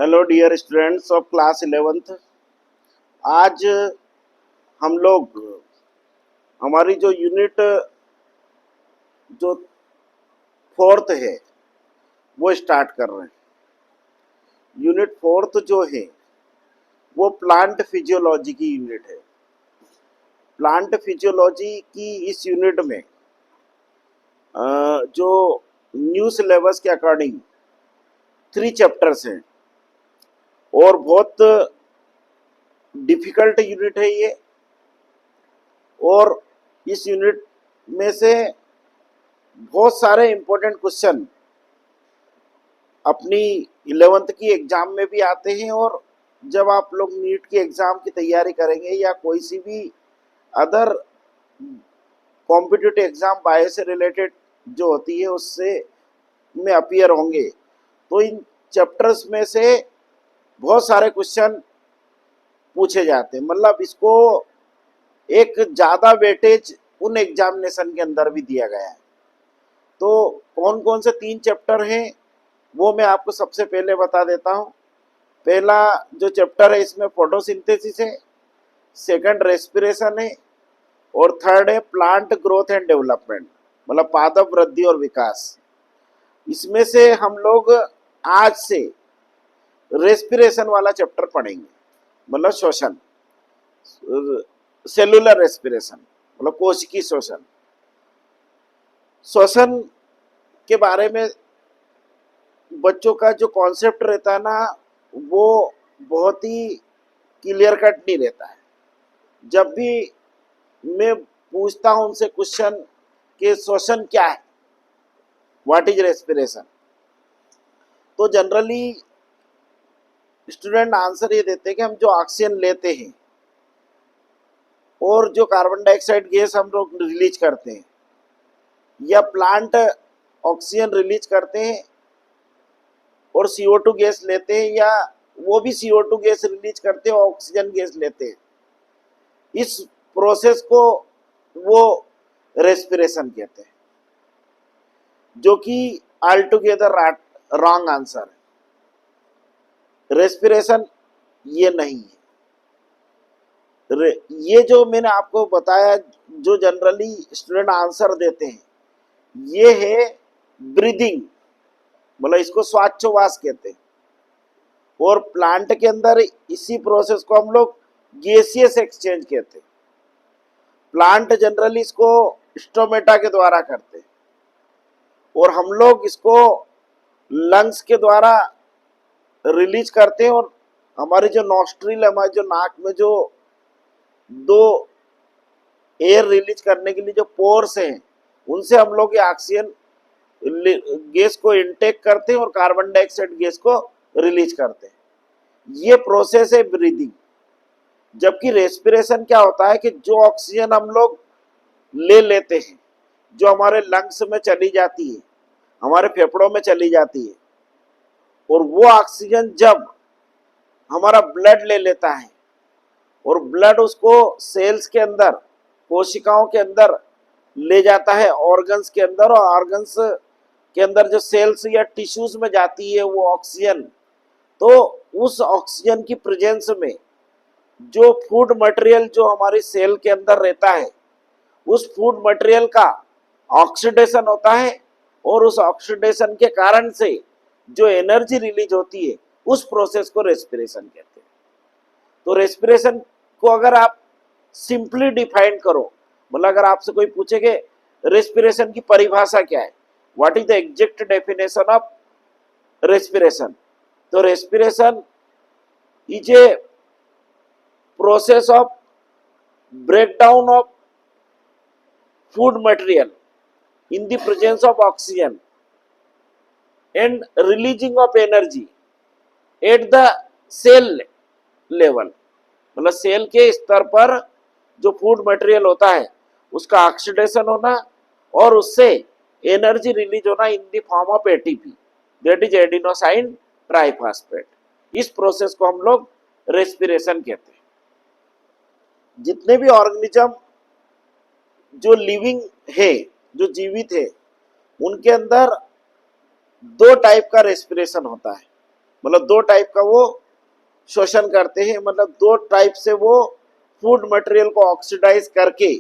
Hello dear students of class 11th। आज हम लोग हमारी जो यूनिट जो फोर्थ है वो स्टार्ट कर रहे हैं। यूनिट फोर्थ जो है वो प्लांट फिजियोलॉजी की यूनिट है। प्लांट फिजियोलॉजी की इस यूनिट में जो न्यू सिलेबस के अकॉर्डिंग 3 चैप्टर्स हैं और बहुत डिफिकल्ट यूनिट है ये। और इस यूनिट में से बहुत सारे इम्पोर्टेंट क्वेश्चन अपनी 11th की एग्जाम में भी आते हैं, और जब आप लोग नीट की एग्जाम की तैयारी करेंगे या कोई सी भी अदर कॉम्पिटिटिव एग्जाम बायो से रिलेटेड जो होती है उससे में अपीयर होंगे, तो इन चैप्टर्स में से बहुत सारे क्वेश्चन पूछे जाते हैं। मतलब इसको एक ज़्यादा वेटेज उन एग्जामिनेशन के अंदर भी दिया गया है। तो कौन कौन से 3 चैप्टर हैं वो मैं आपको सबसे पहले बता देता हूँ। पहला जो चैप्टर है इसमें फोटोसिंथेसिस है, सेकंड रेस्पिरेशन है, और थर्ड है प्लांट ग्रोथ एंड डेवलपमेंट, मतलब पादप वृद्धि और विकास। इसमें से हम लोग आज से रेस्पिरेशन वाला चैप्टर पढ़ेंगे, मतलब श्वसन, सेलुलर रेस्पिरेशन, मतलब कोशिकीय श्वसन। श्वसन के बारे में बच्चों का जो कॉन्सेप्ट रहता है ना, वो बहुत ही क्लियर कट नहीं रहता है। जब भी मैं पूछता हूं उनसे क्वेश्चन कि श्वसन क्या है, व्हाट इज रेस्पिरेशन, तो जनरली स्टूडेंट आंसर ये देते हैं कि हम जो ऑक्सीजन लेते हैं और जो कार्बन डाइऑक्साइड गैस हम लोग रिलीज करते हैं, या प्लांट ऑक्सीजन रिलीज करते हैं और CO2 गैस लेते हैं, या वो भी CO2 गैस रिलीज करते हैं और ऑक्सीजन गैस लेते हैं, इस प्रोसेस को वो रेस्पिरेशन कहते हैं, जो कि ऑल टुगेदर रॉन्ग आंसर है। रेस्पिरेशन ये नहीं है। ये जो मैंने आपको बताया, जो जनरली स्टूडेंट आंसर देते हैं, ये है ब्रीदिंग, मतलब इसको श्वासोच्छ्वास कहते हैं। और प्लांट के अंदर इसी प्रोसेस को हम लोग गैसियस एक्सचेंज कहते हैं। प्लांट जनरली इसको स्टोमेटा के द्वारा करते हैं और हम लोग इसको लंग्स के द्वारा रिलीज करते हैं। और हमारी जो नॉस्ट्रिल, हमारे जो नाक में जो 2 एयर रिलीज करने के लिए जो पोर्स हैं, उनसे हम लोग ये ऑक्सीजन गैस को इनटेक करते हैं और कार्बन डाइऑक्साइड गैस को रिलीज करते हैं। ये प्रोसेस है ब्रीदिंग। जबकि रेस्पिरेशन क्या होता है कि जो ऑक्सीजन हम लोग ले लेते हैं, जो हमारे लंग्स में चली जाती है, हमारे फेफड़ों में चली जाती है, और वो ऑक्सीजन जब हमारा ब्लड ले लेता है और ब्लड उसको सेल्स के अंदर, कोशिकाओं के अंदर ले जाता है, ऑर्गन्स के अंदर, और ऑर्गन्स के अंदर जो सेल्स या टिश्यूज में जाती है वो ऑक्सीजन, तो उस ऑक्सीजन की प्रेजेंस में जो फूड मटेरियल जो हमारी सेल के अंदर रहता है, उस फूड मटेरियल का ऑक्सीडेशन होता है, और उस ऑक्सीडेशन के कारण से जो एनर्जी रिलीज होती है, उस प्रोसेस को रेस्पिरेशन कहते हैं। तो रेस्पिरेशन को अगर आप सिंपली डिफाइन करो, मतलब अगर आपसे कोई पूछे कि रेस्पिरेशन की परिभाषा क्या है, what is the exact definition of respiration, तो respiration is a process of breakdown of food material in the presence of oxygen and releasing of energy at the cell level, मतलब सेल के स्तर पर जो फूड मटेरियल होता है उसका oxidation होना और उससे एनर्जी रिलीज होना in the form of ATP, that is adenosine triphosphate. इस प्रोसेस को हम लोग रेस्पिरेशन कहते हैं। जितने भी ऑर्गेनिज्म जो लिविंग है, जो जीवित है, उनके अंदर 2 टाइप का रेस्पिरेशन होता है। मतलब दो टाइप का वो शोषण करते हैं, मतलब दो टाइप से वो फूड मटेरियल को ऑक्सीडाइज करके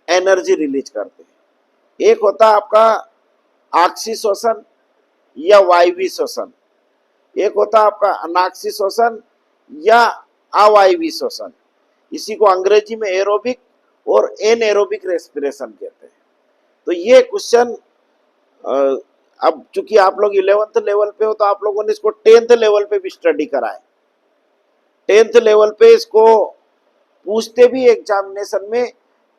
एनर्जी रिलीज करते हैं। एक होता है आपका आक्सी शोषण या वायवी शोषण, एक होता है आपका अनाक्सी शोषण या अवायवी शोषण। इसी को अंग्रेजी में एरोबिक और एनएरोबिक रेस्पिरेशन कहते हैं। तो ये क्वेश्चन अब चूंकि आप लोग 11th लेवल पे हो तो आप लोगों ने इसको 10th लेवल पे भी स्टडी करा है। 10th लेवल पे इसको पूछते भी एग्जामिनेशन में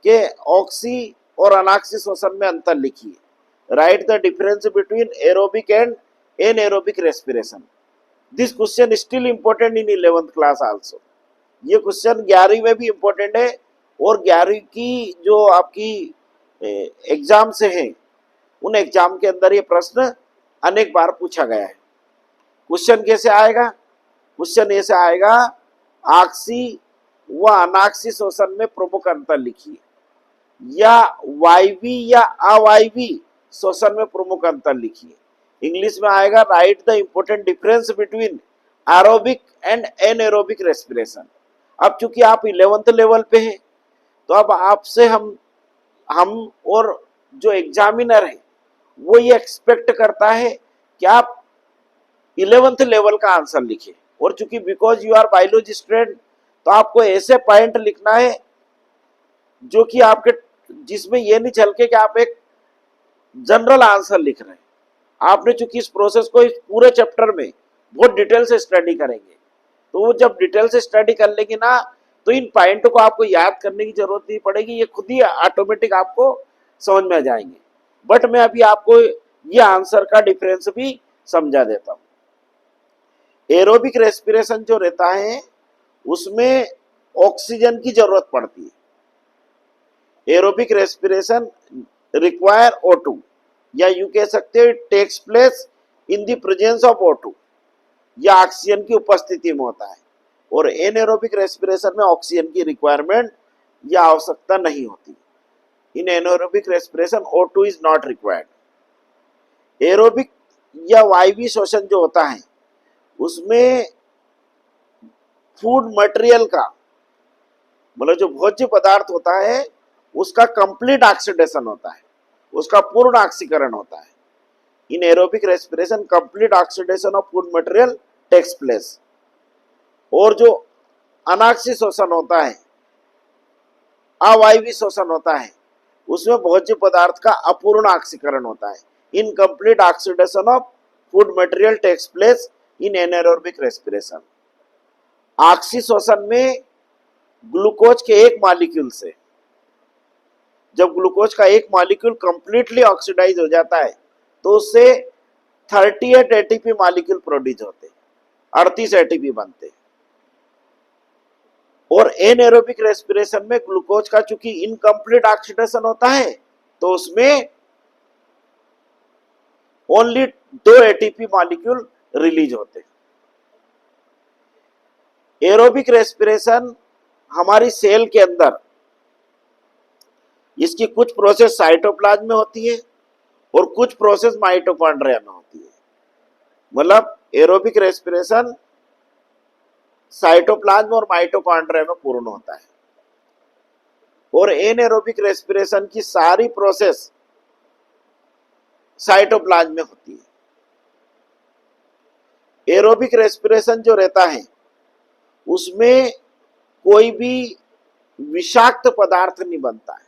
कि ऑक्सी और अनाक्सी शोषण में अंतर लिखिए, right the difference between aerobic and anaerobic respiration. This question still important in 11th class also. ये क्वेश्चन 11वीं में भी इम्पोर्टेंट है और 11वीं की जो आपकी एग्जाम से है उन एग्जाम के अंदर ये प्रश्न अनेक बार पूछा गया है। क्वेश्चन कैसे आएगा? क्वेश्चन ऐसे आएगा, आक्सी व अनाक्सी शोषण में प्रमुख अंतर लिखिए, या वायवी या अवायवी शोषण में प्रमुख अंतर लिखिए। इंग्लिश में आएगा, right the important difference between aerobic and anaerobic respiration. अब चूंकि आप 11th लेवल पे हैं तो अब आपसे हम और जो एग्जामिनर है वो ये एक्सपेक्ट करता है कि आप 11th लेवल का आंसर लिखें। और चूंकि because you are biology student तो आपको ऐसे पॉइंट लिखना है जो कि आपके, जिसमें ये नहीं चल के कि आप एक जनरल आंसर लिख रहे हैं। आपने चूंकि इस प्रोसेस को इस पूरे चैप्टर में बहुत डिटेल से स्टडी करेंगे, तो वो जब डिटेल से स्टडी कर लेंगे ना तो इन पॉइंटों को आपको याद करने की जरूरत नहीं पड़ेगी, ये खुद ही ऑटोमेटिक आपको समझ में आ जाएंगे। बट मैं अभी आपको ये आंसर का डिफरेंस भी समझा देता हूं। एरोबिक रेस्पिरेशन जो रहता है उसमें ऑक्सीजन की जरूरत पड़ती है। एरोबिक रेस्पिरेशन रिक्वायर O2, या यू कह सकते हो takes place in the presence of O2, या ऑक्सीजन की उपस्थिति में होता है। और एनएरोबिक रेस्पिरेशन में ऑक्सीजन की रिक्वायरमेंट या आवश्यकता नहीं होती। In anaerobic respiration O2 is not required. Aerobic या वायवी शोषण जो होता है उसमें फूड मटेरियल का, मतलब जो भोज्य पदार्थ होता है उसका कंप्लीट ऑक्सीडेशन होता है, उसका पूर्ण ऑक्सीकरण होता है। In aerobic respiration complete oxidation of food material takes place. और जो अनाक्सी शोषण होता है, अवायवी शोषण होता है, उसमें भोज्य पदार्थ का अपूर्ण ऑक्सीकरण होता है। Incomplete oxidation of food material takes place in anaerobic respiration. ऑक्सी शोषण में ग्लूकोज के एक मॉलिक्यूल से, जब ग्लूकोज का एक मॉलिक्यूल कंप्लीटली ऑक्सीडाइज हो जाता है तो उससे 38 एटीपी मॉलिक्यूल प्रोड्यूस होते, 38 एटीपी बनते। और एनएरोबिक रेस्पिरेशन में ग्लूकोज का चूंकि इनकम्प्लीट ऑक्सीडेशन होता है तो उसमें ओनली 2 एटीपी मॉलिक्यूल रिलीज होते। एरोबिक रेस्पिरेशन हमारी सेल के अंदर, इसकी कुछ प्रोसेस साइटोप्लाज्म में होती है और कुछ प्रोसेस माइटोकॉन्ड्रिया में होती है। मतलब एरोबिक रेस्पिरेशन साइटोप्लाज्म और माइटोकॉन्ड्रिया में पूर्ण होता है और एनएरोबिक रेस्पिरेशन की सारी प्रोसेस साइटोप्लाज्म में होती है। एरोबिक रेस्पिरेशन जो रहता है उसमें कोई भी विषाक्त पदार्थ नहीं बनता है,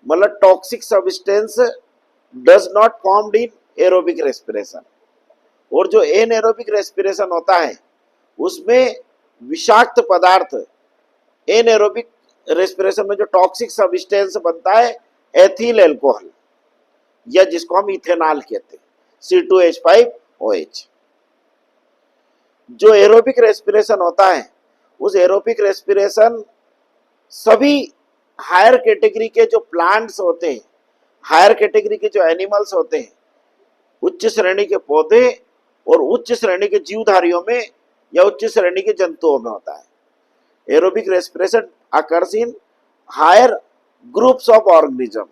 मतलब toxic substance does not formed in aerobic respiration. और जो एनएरोबिक रेस्पिरेशन होता है उसमें विषाक्त पदार्थ, एनएरोबिक रेस्पिरेशन में जो टॉक्सिक सब्सटेंस बनता है एथिल एल्कोहल, या जिसको हम इथेनॉल कहते हैं, C2H5OH। जो एरोबिक रेस्पिरेशन होता है उस एरोबिक रेस्पिरेशन सभी हायर कैटेगरी के जो प्लांट्स होते हैं, हायर कैटेगरी के जो एनिमल्स होते हैं, उच्च श्रेणी के पौधे और उच्च श्रेणी के जीवधारियों में या उच्च श्रेणी के जंतुओं में होता है। Aerobic respiration occurs in higher groups of organism.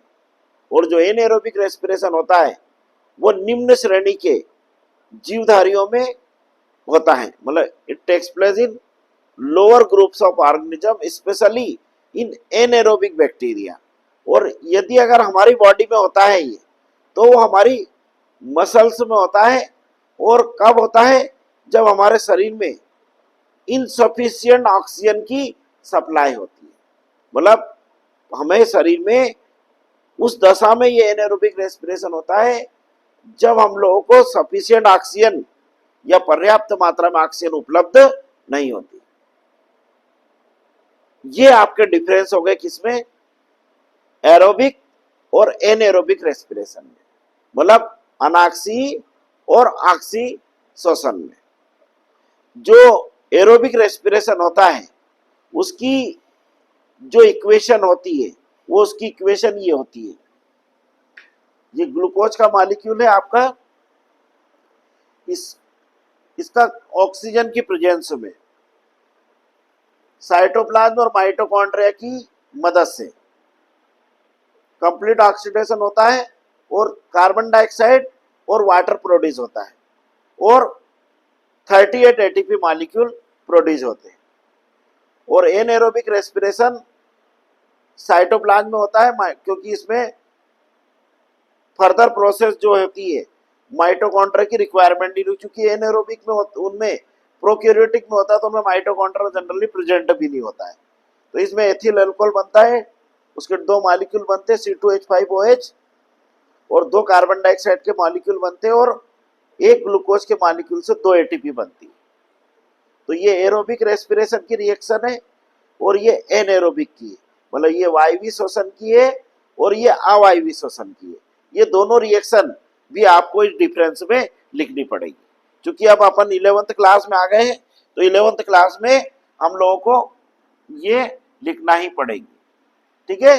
और जो एनएरोबिक रेस्पिरेशन होता है वो निम्न श्रेणी के जीवधारियों में होता है, मतलब it takes place in lower groups of organism specially in anaerobic bacteria. और यदि अगर हमारी बॉडी में होता है ये, तो वो हमारी मसल्स में होता है। और कब होता है? जब हमारे शरीर में इनसफिशिएंट ऑक्सीजन की सप्लाई होती है, मतलब हमें शरीर में उस दशा में ये एनारोबिक रेस्पिरेशन होता है जब हम लोगों को सफिशिएंट ऑक्सीजन या पर्याप्त मात्रा में ऑक्सीजन उपलब्ध नहीं होती। ये आपके डिफरेंस हो गए किसमें? एरोबिक और एनएरोबिक रेस्पिरेशन में, मतलब अनाक्सी और ऑक्सी श्वसन में। जो एरोबिक रेस्पिरेशन होता है उसकी जो इक्वेशन होती है, वो उसकी इक्वेशन ये होती है, ये ग्लूकोज का मॉलिक्यूल है आपका, इसका ऑक्सीजन की प्रेजेंस में साइटोप्लाज्म और माइटोकॉन्ड्रिया की मदद से कंप्लीट ऑक्सीडेशन होता है और कार्बन डाइऑक्साइड और वाटर प्रोड्यूस होता है और 38 एटीपी मॉलिक्यूल प्रोड्यूस होते हैं। और एनएरोबिक रेस्पिरेशन साइटोप्लाज्म में होता है, क्योंकि इसमें फर्दर प्रोसेस जो होती है माइटोकॉन्ड्रिया की रिक्वायरमेंट नहीं, क्योंकि एनएरोबिक में उनमें प्रोकैरियोटिक में होता है तो उनमें माइटोकॉन्ड्रिया जनरली प्रेजेंट भी नहीं होता है। तो इसमें एथिल अल्कोहल बनता है, उसके दो मॉलिक्यूल बनते हैं C2H5OH और दो कार्बन डाइऑक्साइड के मॉलिक्यूल बनते हैं और एक ग्लूकोज के मॉलिक्यूल से 2 एटीपी बनती है। तो ये एरोबिक रेस्पिरेशन की रिएक्शन है और ये एनएरोबिक की है, मतलब ये वायवीय श्वसन की है और ये अवायवीय श्वसन की है। ये दोनों रिएक्शन भी आपको इस डिफरेंस में लिखनी पड़ेगी, क्योंकि अब अपन 11th क्लास में आ गए हैं, तो 11th क्लास में हम लोगों को ये लिखना ही पड़ेगी, ठीक है।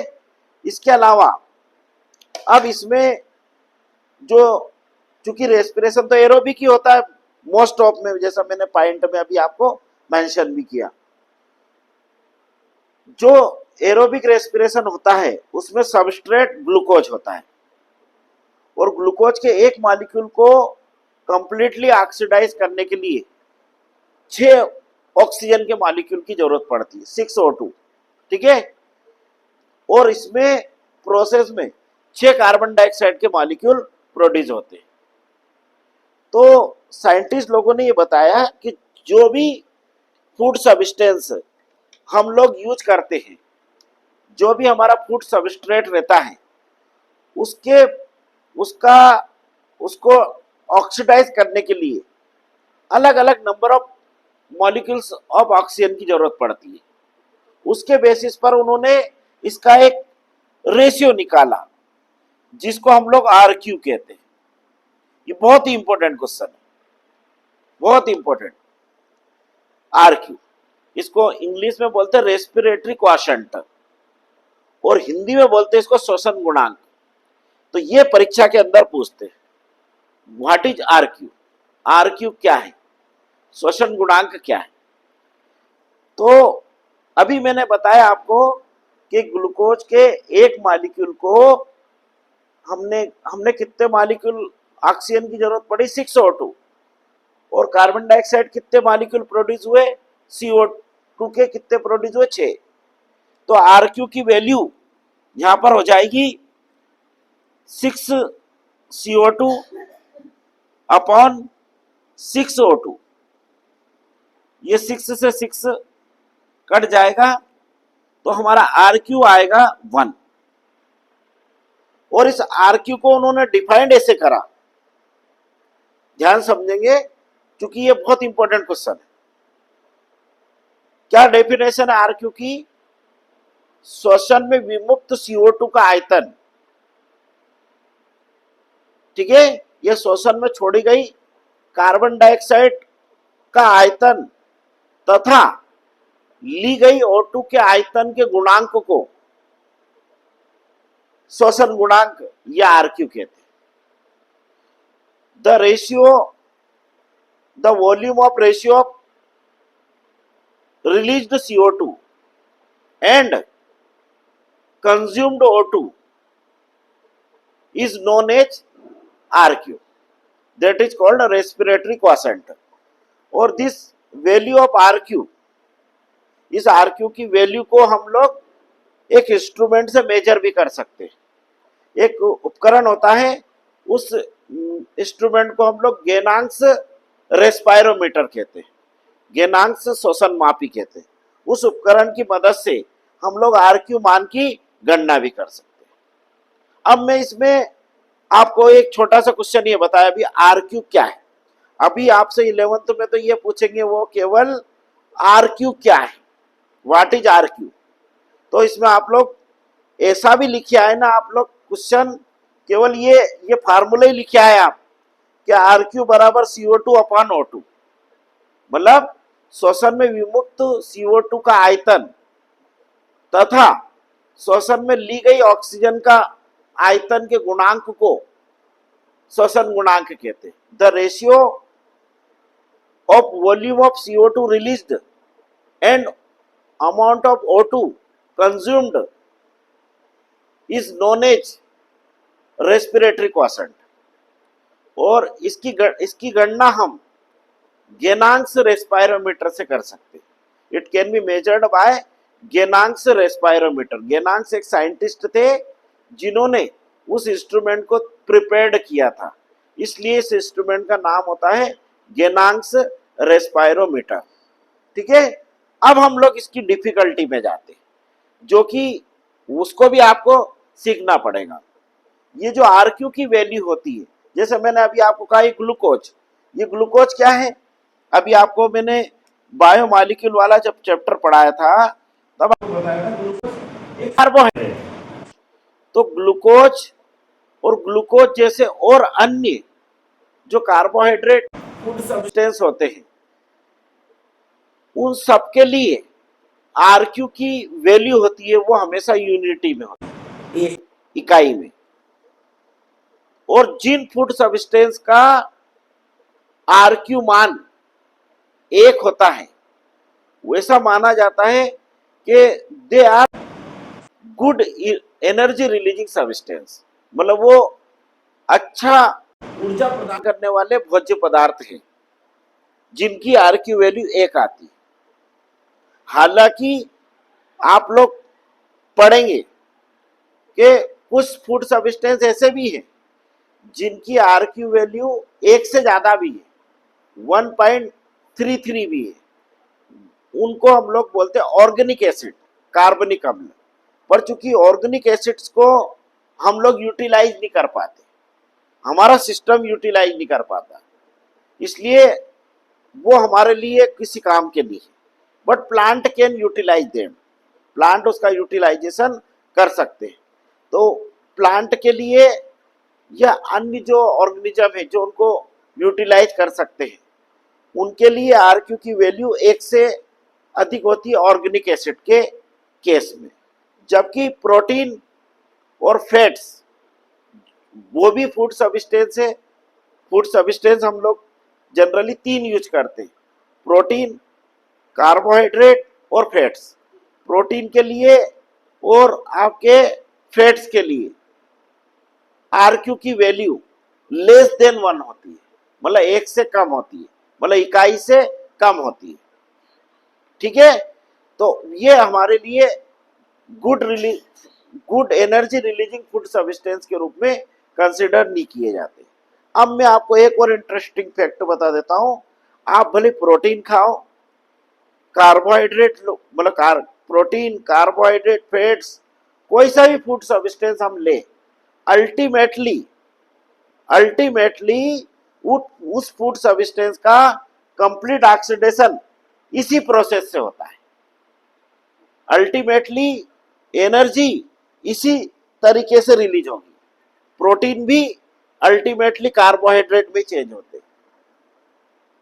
इसके अलावा अब इसमें जो, चूंकि रेस्पिरेशन तो एरोबिक ही होता है मोस्ट ऑफ में, जैसा मैंने पॉइंट में अभी आपको मेंशन भी किया, जो एरोबिक रेस्पिरेशन होता है उसमें सबस्ट्रेट ग्लूकोज होता है और ग्लूकोज के एक मॉलिक्यूल को कंप्लीटली ऑक्सीडाइज करने के लिए 6 ऑक्सीजन के मॉलिक्यूल की जरूरत पड़ती है, 6O2, ठीक है। और इसमें प्रोसेस में 6 कार्बन डाइऑक्साइड के मॉलिक्यूल प्रोड्यूस होते हैं। तो साइंटिस्ट लोगों ने ये बताया कि जो भी फूड सब्सटेंस हम लोग यूज करते हैं, जो भी हमारा फूड सबस्ट्रेट रहता है, उसके उसका उसको ऑक्सीडाइज करने के लिए अलग अलग number of molecules of oxygen की जरूरत पड़ती है। उसके बेसिस पर उन्होंने इसका एक रेशियो निकाला जिसको हम लोग RQ कहते हैं। ये बहुत ही इंपॉर्टेंट क्वेश्चन है, बहुत इंपॉर्टेंट। RQ, इसको इंग्लिश में बोलते हैं रेस्पिरेटरी क्वोशंट और हिंदी में बोलते हैं इसको श्वसन गुणांक। तो ये परीक्षा के अंदर पूछते हैं, व्हाट इज RQ, RQ क्या है, श्वसन गुणांक क्या है। तो अभी मैंने बताया आपको कि ग्लूकोज के एक मॉलिक्यूल को हमने कितने मॉलिक्यूल ऑक्सीजन की जरूरत पड़ी, 6O2, और कार्बन डाइऑक्साइड कितने मॉलिक्यूल प्रोड्यूस हुए, CO2 के कितने प्रोड्यूस हुए, 6। तो RQ की वैल्यू यहां पर हो जाएगी 6CO2 अपॉन 6O2। ये 6 से 6 कट जाएगा तो हमारा RQ आएगा 1। और इस RQ को उन्होंने डिफाइंड ऐसे करा, ध्यान समझेंगे क्योंकि ये बहुत इंपॉर्टेंट क्वेश्चन है। क्या डेफिनेशन है RQ की? श्वसन में विमुक्त CO2 का आयतन, ठीक है, यह श्वसन में छोड़ी गई कार्बन डाइऑक्साइड का आयतन तथा ली गई O2 के आयतन के गुणांक को श्वसन गुणांक या RQ कहते हैं। The ratio, the volume of ratio of released CO2 and consumed O2 is known as RQ, that is called a respiratory quotient। और this value of R Q, इस आर क्यू की वैल्यू को हम लोग एक इंस्ट्रूमेंट से मेजर भी कर सकते हैं। एक उपकरण होता है, उस इंस्ट्रूमेंट को हम लोग गेनांक्स रेस्पायरोमीटर कहते हैं, गेनांक्स श्वसन मापी कहते हैं। उस उपकरण की मदद से हम लोग आर क्यू मान की गणना भी कर सकते हैं। अब मैं इसमें आपको एक छोटा सा क्वेश्चन ये बताया, अभी आर क्यू क्या है। अभी आपसे 11th में तो ये पूछेंगे वो केवल आर क्यू क्या है, व्हाट इज आर क्यू। तो इसमें आप लोग ऐसा भी लिखे आए ना, आप लोग क्वेश्चन केवल ये फार्मूला ही लिखे आए आप कि आर क्यू बराबर CO2 अपॉन O2, मतलब श्वसन में विमुक्त CO2 का आयतन तथा श्वसन में ली गई ऑक्सीजन का आयतन के गुणांक को श्वसन गुणांक कहते हैं। The ratio of volume of CO2 released and amount of O2 consumed is known as respiratory quotient. और इसकी गणना हम गेनांक्स रेस्पायरोमीटर से कर सकते हैं। It can be measured by Ganong's respirometer. Ganong's एक साइंटिस्ट थे जिन्होंने उस इंस्ट्रूमेंट को प्रिपेयर्ड किया था, इसलिए इस इंस्ट्रूमेंट का नाम होता है गेनांक्स रेस्पायरोमीटर। ठीक है, अब हम लोग इसकी डिफिकल्टी में जाते हैं, जो कि उसको भी आपको सीखना पड़ेगा। ये जो आर क्यू की वैल्यू होती है, जैसे मैंने अभी आपको कहा ग्लूकोज, ये ग्लूकोज क्या है, अभी आपको मैंने बायोमॉलिक्यूल वाला जब चैप्टर पढ़ाया था तब आपको बताया था ग्लूकोज एक कार्बोहाइड्रेट। तो ग्लूकोज और ग्लूकोज जैसे और अन्य जो कार्बोहाइड्रेट फूड सब्सटेंस होते हैं, उन सबके लिए आर क्यू की वैल्यू होती है वो हमेशा यूनिटी में होती है, एक इकाई में। और जिन फूड सब्सटेंस का आर क्यू मान एक होता है, वैसा माना जाता है कि they are good energy releasing substance, मतलब वो अच्छा ऊर्जा प्रदान करने वाले भोज्य पदार्थ हैं जिनकी आर क्यू वैल्यू एक आती है। हालांकि आप लोग पढ़ेंगे कि कुछ फूड सब्सटेंस ऐसे भी हैं जिनकी आर क्यू वैल्यू एक से ज्यादा भी है, 1.33 भी है। उनको हम लोग बोलते हैं ऑर्गेनिक एसिड, कार्बनिक अम्ल। पर चूंकि ऑर्गेनिक एसिड्स को हम लोग यूटिलाइज नहीं कर पाते, हमारा सिस्टम यूटिलाइज नहीं कर पाता, इसलिए वो हमारे लिए किसी काम के नहीं है। But plant can utilize them, plant उसका यूटिलाइजेशन कर सकते हैं। तो प्लांट के लिए या अन्य जो ऑर्गेनिज्म है जो उनको यूटिलाइज कर सकते हैं, उनके लिए आर क्यू की वैल्यू एक से अधिक होती है ऑर्गेनिक एसिड के केस में। जबकि प्रोटीन और फैट्स वो भी फूड सब्सटेंस है। फूड सब्सटेंस हम लोग जनरली 3 यूज करते हैं, प्रोटीन, कार्बोहाइड्रेट और फैट्स। प्रोटीन के लिए और आपके फैट्स के लिए आर क्यू की वैल्यू लेस देन 1 होती है, मतलब एक से कम होती है, मतलब इकाई से कम होती है। ठीक है, तो ये हमारे लिए good energy releasing food substance के रूप में कंसिडर नहीं किए जाते। अब मैं आपको एक और इंटरेस्टिंग फैक्ट बता देता हूं। आप भले प्रोटीन खाओ, कार्बोहाइड्रेट मतलब प्रोटीन, कार्बोहाइड्रेट, फैट्स, कोई सा भी फूड सब्सटेंस हम ले, अल्टीमेटली उस फूड सब्सटेंस का कंप्लीट ऑक्सीडेशन इसी प्रोसेस से होता है। अल्टीमेटली एनर्जी इसी तरीके से रिलीज होगी। प्रोटीन भी अल्टीमेटली कार्बोहाइड्रेट में चेंज होते,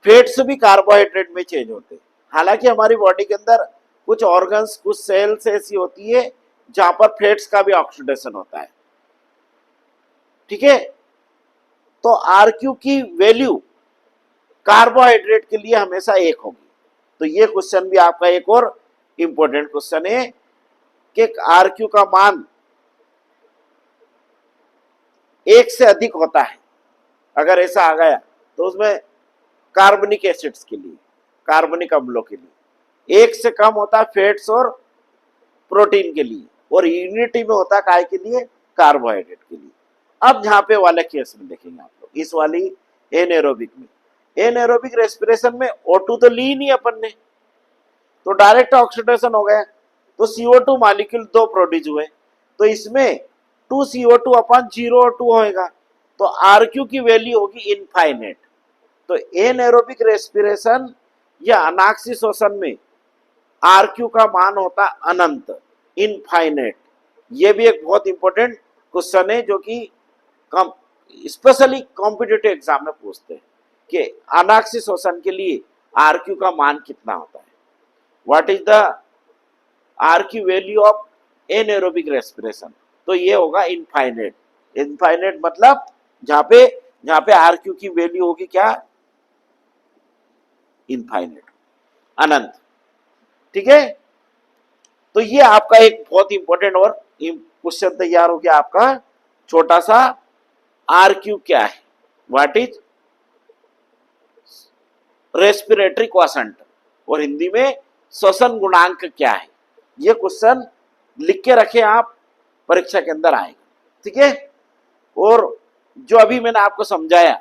फैट्स भी कार्बोहाइड्रेट में चेंज होते। हालांकि हमारी बॉडी के अंदर कुछ ऑर्गन्स, कुछ सेल्स ऐसी होती है जहां पर फैट्स का भी ऑक्सीडेशन होता है। ठीक है, तो आर क्यू की वैल्यू कार्बोहाइड्रेट के लिए हमेशा एक होगी। तो ये क्वेश्चन भी आपका एक और इंपॉर्टेंट क्वेश्चन है कि आर क्यू का मान एक से अधिक होता है। अगर ऐसा आ गया तो उसमें कार्बनिक एसिड्स के लिए, कार्बनिक अम्लों के लिए। 1 से कम होता है फैट्स और प्रोटीन के लिए, और यूनिटी में होता है काय के लिए, कार्बोहाइड्रेट के लिए। अब यहाँ पे वाले केस में देखेंगे आप लोग, इस वाली एनएरोबिक में, एनएरोबिक रेस्पिरेशन में O2 तो ली नहीं अपन ने, तो डायरेक्ट ऑक्सीडेशन हो गया, तो CO2 मॉलिक्यूल 2 प्रोड्यूस हुए, तो इसमें 2CO2 अपन 0O2 होएगा, तो RQ की वैल्यू होगी इनफाइनाइट। तो एनएरोबिक रेस्पिरेशन या अनाक्सी श्वसन में RQ का मान होता अनंत, इनफाइनाइट। ये भी एक बहुत इंपॉर्टेंट क्वेश्चन है जो कि स्पेशली कॉम्पिटिटिव एग्जाम में पूछते हैं कि अनाक्सी श्वसन के लिए RQ का मान कितना होता है, what is the RQ value of anaerobic respiration. तो ये होगा इनफाइनाइट। इनफाइनाइट मतलब जहां पे RQ की वैल्यू होगी क्या, इनफाइनाइट, अनंत। ठीक है, तो ये आपका एक बहुत इंपॉर्टेंट और क्वेश्चन तैयार हो गया आपका, छोटा सा RQ क्या है, व्हाट इज रेस्पिरेटरी क्वाशंट, और हिंदी में श्वसन गुणांक क्या है। ये क्वेश्चन लिख के रखें आप, परीक्षा के अंदर आएगा। ठीक है, और जो अभी मैंने आपको समझाया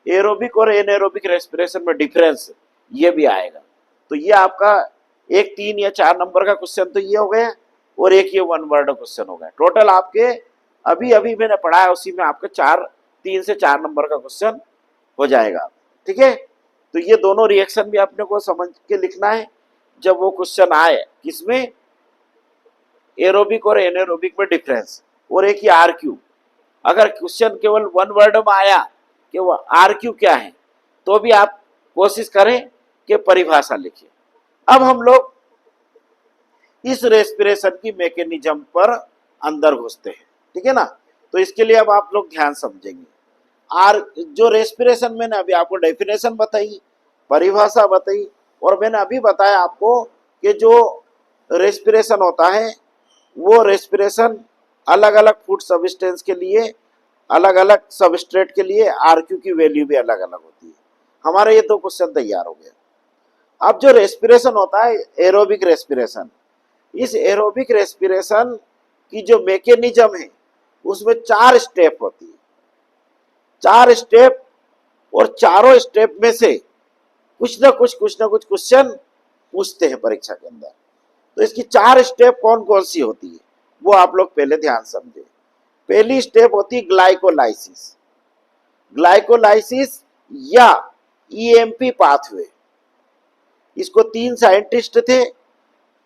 एरोबिक और एनएरोबिक रेस्पिरेशन में डिफरेंस, ये भी आएगा। तो ये आपका एक 3 या 4 नंबर का क्वेश्चन तो ये हो गया, और एक ये 1 वर्ड क्वेश्चन हो गया। टोटल आपके अभी अभी मैंने पढ़ा है उसी में आपके 3 से 4 नंबर का क्वेश्चन हो जाएगा। ठीक है, तो ये दोनों रिएक्शन भी अपने को समझ के लिखना है जब वो क्वेश्चन आए, किसमें, एरोबिक और एनएरोबिक में डिफरेंस, और एक ही RQ। अगर क्वेश्चन केवल 1 वर्ड में आया कि वो RQ क्या है, तो भी आप कोशिश करें कि परिभाषा लिखिए। अब हम लोग इस रेस्पिरेशन की मैकेनिज्म पर अंदर घुसते हैं। ठीक है ना, तो इसके लिए अब आप लोग ध्यान समझेंगे। जो रेस्पिरेशन मैंने अभी आपको डेफिनेशन बताई, परिभाषा बताई, और मैंने अभी बताया आपको कि जो रेस्पिरेशन होता है वो रेस्पिरेशन अलग अलग फूड सब्सटेंस के लिए, अलग अलग सबस्ट्रेट के लिए RQ की वैल्यू भी अलग अलग होती है। हमारे ये 2 क्वेश्चन तैयार हो गया। अब जो रेस्पिरेशन होता है एरोबिक रेस्पिरेशन, इस एरोबिक रेस्पिरेशन की जो मैकेनिज्म है उसमें 4 स्टेप होती है, 4 स्टेप, और चारों स्टेप में से कुछ ना कुछ क्वेश्चन पूछते हैं परीक्षा के अंदर। तो इसकी 4 स्टेप कौन कौन सी होती है वो आप लोग पहले ध्यान समझे। पहली स्टेप होती है ग्लाइकोलाइसिस, ग्लाइकोलाइसिस या EMP पाथवे। इसको 3 साइंटिस्ट थे,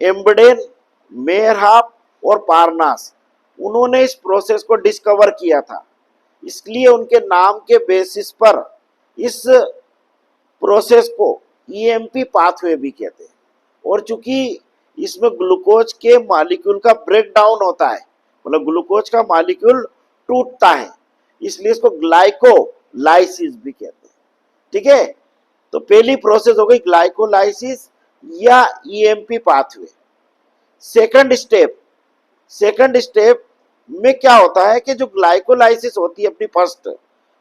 एम्बडेन, मेयरहाफ और पारनास, उन्होंने इस प्रोसेस को डिस्कवर किया था, इसलिए उनके नाम के बेसिस पर इस प्रोसेस को EMP पाथवे भी कहते हैं। और चूंकि इसमें ग्लूकोज के मॉलिक्यूल का ब्रेक डाउन होता है, मतलब ग्लूकोज का मॉलिक्यूल टूटता है, इसलिए इसको ग्लाइकोलाइसिस भी कहते हैं। ठीक है, तो पहली प्रोसेस हो गई ग्लाइकोलाइसिस या EMP पाथवे। सेकंड स्टेप में क्या होता है कि जो ग्लाइकोलाइसिस होती है अपनी फर्स्ट,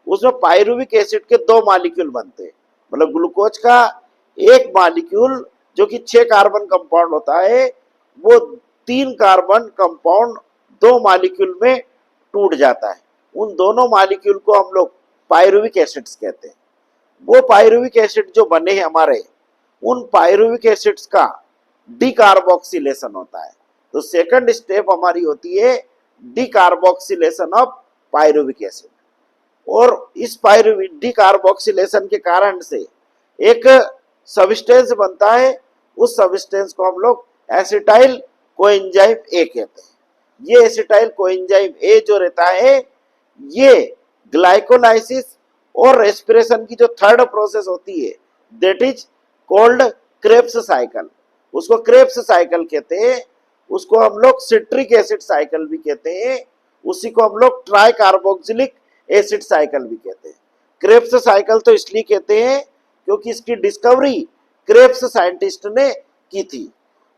उसमें पायरुविक एसिड के 2 मॉलिक्यूल बनते हैं, मतलब ग्लूकोज का एक मॉलिक्यूल जो कि 6 कार्बन कंपाउंड होता है, वो 3 कार्बन कंपाउंड 2 मॉलिक्यूल में टूट जाता है। उन दोनों मॉलिक्यूल को हम लोग पायरुविक एसिड्स कहते हैं। वो पायरुविक एसिड जो बने हैं हमारे, उन पायरुविक एसिड्स का डीकार्बोक्सिलेशन होता है। तो सेकंड स्टेप हमारी होती है डीकार्बोक्सिलेशन ऑफ पायरुविक एसिड, और इस डीकार्बोक्सिलेशन के कारण से एक सब्सटेंस बनता है, उस सब्सटेंस को हम लोग एसिटाइल कोएंजाइम ए कहते हैं। ये एसिटाइल कोएंजाइम ए जो रहता है, ये ग्लाइकोलाइसिस और रेस्पिरेशन की जो थर्ड प्रोसेस होती है, that is called Krebs cycle, उसको क्रेब्स साइकिल कहते हैं। उसको हम लोग सिट्रिक एसिड साइकिल भी कहते हैं, उसी को हम लोग ट्राई कार्बोक्सिलिक एसिड साइकिल भी कहते हैं। क्रेब्स साइकिल तो इसलिए कहते हैं क्योंकि इसकी डिस्कवरी क्रेब्स साइंटिस्ट ने की थी,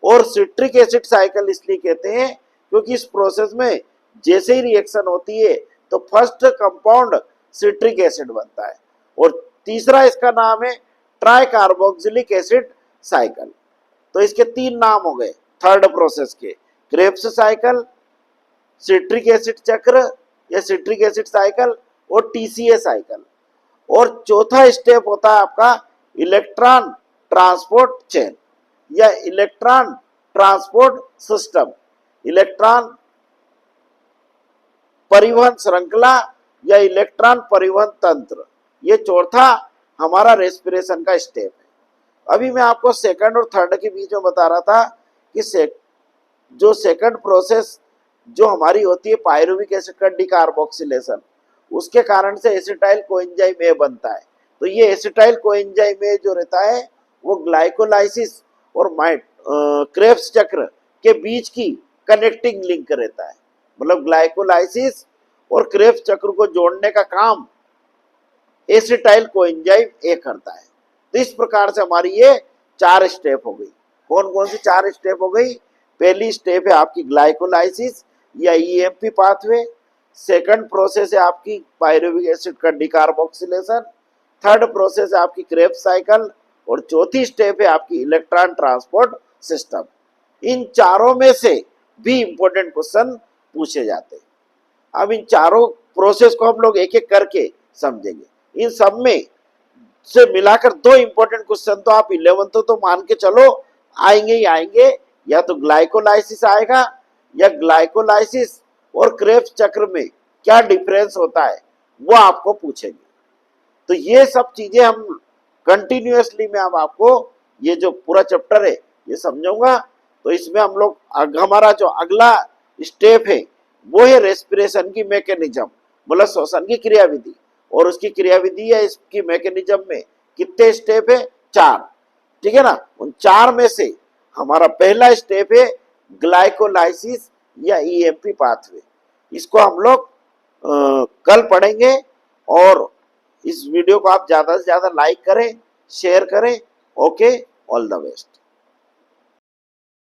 और सिट्रिक एसिड साइकिल इसलिए कहते हैं क्योंकि इस प्रोसेस में जैसे ही रिएक्शन होती है तो फर्स्ट कंपाउंड सिट्रिक एसिड बनता है, और तीसरा इसका नाम है ट्राई कार्बोक्सिलिक एसिड साइकिल। तो इसके 3 नाम हो गए थर्ड प्रोसेस के, क्रेब्स साइकिल, सिट्रिक एसिड चक्र या सिट्रिक एसिड साइकिल और टीसीए साइकिल। और चौथा स्टेप होता है आपका इलेक्ट्रॉन ट्रांसपोर्ट चेन या इलेक्ट्रॉन ट्रांसपोर्ट सिस्टम, इलेक्ट्रॉन परिवहन श्रृंखला या इलेक्ट्रॉन परिवहन तंत्र। ये चौथा हमारा रेस्पिरेशन का स्टेप है। अभी मैं आपको सेकंड और थर्ड के बीच में बता रहा था कि जो सेकंड प्रोसेस जो हमारी होती है पायरुविक एसिड का डिकार्बोक्सिलेशन, उसके कारण से एसिटाइल कोएंजाइम ए बनता है। तो ये एसिटाइल कोएंजाइम ए जो रहता है वो ग्लाइकोलाइसिस और क्रेब्स चक्र के बीच की कनेक्टिंग लिंक रहता है। मतलब ग्लाइकोलाइसिस और क्रेब्स चक्र को जोड़ने का काम एसिटाइल कोएंजाइम ए करता है। तो इस प्रकार से हमारी ये 4 स्टेप हो गई। कौन कौन सी 4 स्टेप हो गई? पहली स्टेप है आपकी ग्लाइकोलाइसिस या ईएमपी पाथवे, सेकंड प्रोसेस है आपकी पायरुविक एसिड का डिकार्बोक्सिलेशन, थर्ड प्रोसेस है आपकी क्रेब्स साइकिल और चौथी स्टेप है आपकी इलेक्ट्रॉन ट्रांसपोर्ट सिस्टम। इन चारों में से भी इंपॉर्टेंट क्वेश्चन पूछे जाते हैं। अब इन चारों प्रोसेस को हम लोग एक एक करके समझेंगे। इन सब में से मिलाकर 2 इंपॉर्टेंट क्वेश्चन तो आप 11th तो मान के चलो आएंगे ही आएंगे, या तो ग्लाइकोलाइसिस आएगा या ग्लाइकोलाइसिस और क्रेब्स चक्र में क्या डिफरेंस होता है वो आपको पूछेंगे। तो ये सब चीजें हम कंटिन्यूअसली मैं अब आपको ये जो पूरा चैप्टर है ये समझाऊंगा। तो इसमें हम लोग हमारा जो अगला स्टेप है वो है रेस्पिरेशन की मैकेनिज्म, मतलब श्वसन की क्रियाविधि। और उसकी क्रियाविधि या इसकी मैकेनिज्म में कितने स्टेप है? 4, ठीक है ना। उन 4 में से हमारा पहला स्टेप है ग्लाइकोलाइसिस या ईएमपी पाथवे। इसको हम लोग कल पढ़ेंगे। और इस वीडियो को आप ज्यादा से ज्यादा लाइक करें, शेयर करें। Okay, all the best.